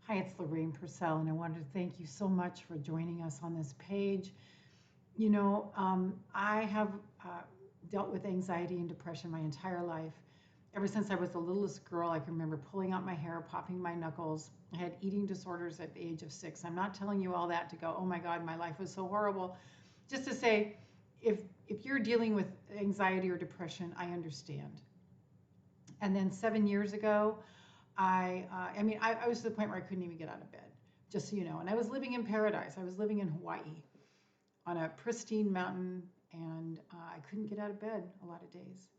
Hi, it's Lorraine Pursell, and I wanted to thank you so much for joining us on this page. I have dealt with anxiety and depression my entire life. Ever since I was the littlest girl, I can remember pulling out my hair, popping my knuckles. I had eating disorders at the age of 6. I'm not telling you all that to go, oh my God, my life was so horrible. Just to say, if you're dealing with anxiety or depression, I understand. And then 7 years ago, I was to the point where I couldn't even get out of bed, just so you know. And I was living in paradise. I was living in Hawaii on a pristine mountain, and I couldn't get out of bed a lot of days.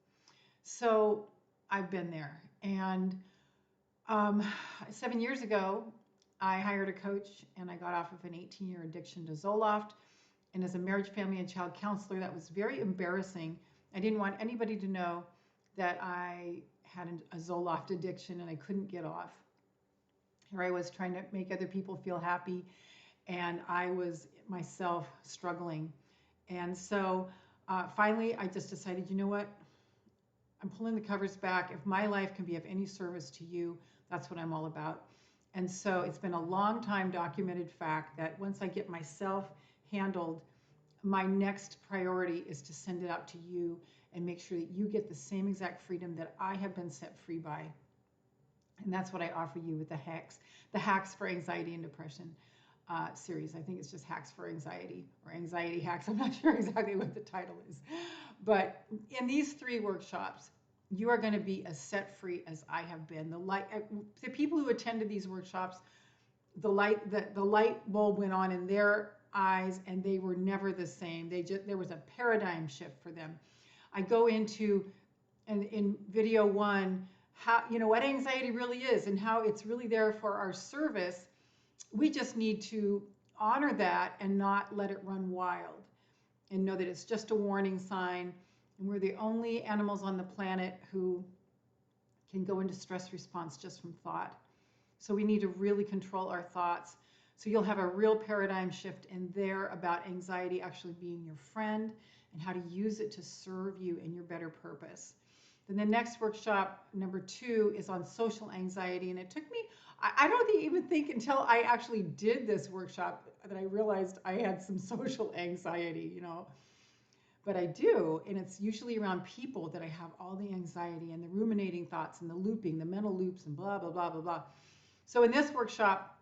So I've been there. And um, 7 years ago, I hired a coach, and I got off of an 18-year addiction to Zoloft. And as a marriage, family, and child counselor, that was very embarrassing. I didn't want anybody to know that I had a Zoloft addiction and I couldn't get off. Here I was trying to make other people feel happy, and I was myself struggling. And so finally, I just decided, you know what? I'm pulling the covers back. If my life can be of any service to you, that's what I'm all about. And so it's been a long time documented fact that once I get myself handled, my next priority is to send it out to you and make sure that you get the same exact freedom that I have been set free by. And that's what I offer you with the Hacks for Anxiety and Depression series. I think it's just Hacks for Anxiety or Anxiety Hacks. I'm not sure exactly what the title is. But in these 3 workshops, you are going to be as set free as I have been. The people who attended these workshops, the light bulb went on in their eyes, and they were never the same. There was a paradigm shift for them. I go into, and in video 1, how what anxiety really is and how it's really there for our service. We just need to honor that and not let it run wild, and know that it's just a warning sign, and we're the only animals on the planet who can go into stress response just from thought. So we need to really control our thoughts. So you'll have a real paradigm shift in there about anxiety actually being your friend and how to use it to serve you in your better purpose. Then the next workshop, number 2, is on social anxiety. And it took me, I don't even think until I actually did this workshop that I realized I had some social anxiety, But I do, and it's usually around people that I have all the anxiety and the ruminating thoughts and the looping, the mental loops and blah, blah, blah, blah, blah. So in this workshop,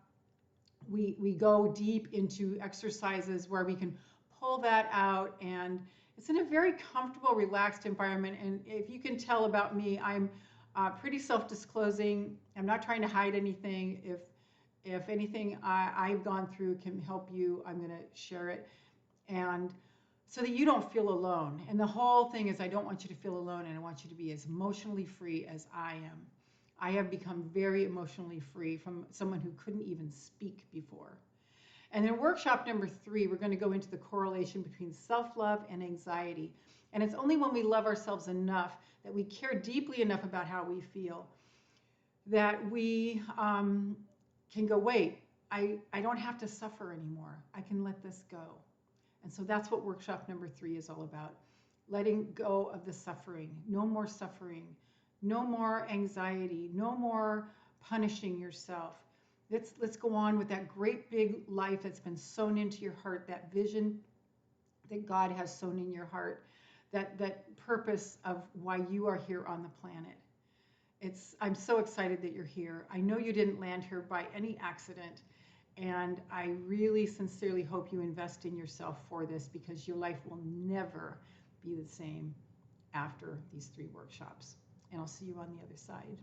we go deep into exercises where we can pull that out, and it's in a very comfortable, relaxed environment. And if you can tell about me, I'm pretty self-disclosing. I'm not trying to hide anything. If anything I've gone through can help you, I'm going to share it, and so that you don't feel alone. And the whole thing is, I don't want you to feel alone, and I want you to be as emotionally free as I am. I have become very emotionally free from someone who couldn't even speak before. And in workshop number 3, we're going to go into the correlation between self-love and anxiety. And it's only when we love ourselves enough, that we care deeply enough about how we feel, that we can go, wait, I don't have to suffer anymore. I can let this go. And so that's what workshop number 3 is all about. Letting go of the suffering. No more suffering. No more anxiety. No more punishing yourself. Let's go on with that great big life that's been sown into your heart, that vision that God has sown in your heart, that purpose of why you are here on the planet. I'm so excited that you're here. I know you didn't land here by any accident, and I really sincerely hope you invest in yourself for this, because your life will never be the same after these 3 workshops. And I'll see you on the other side.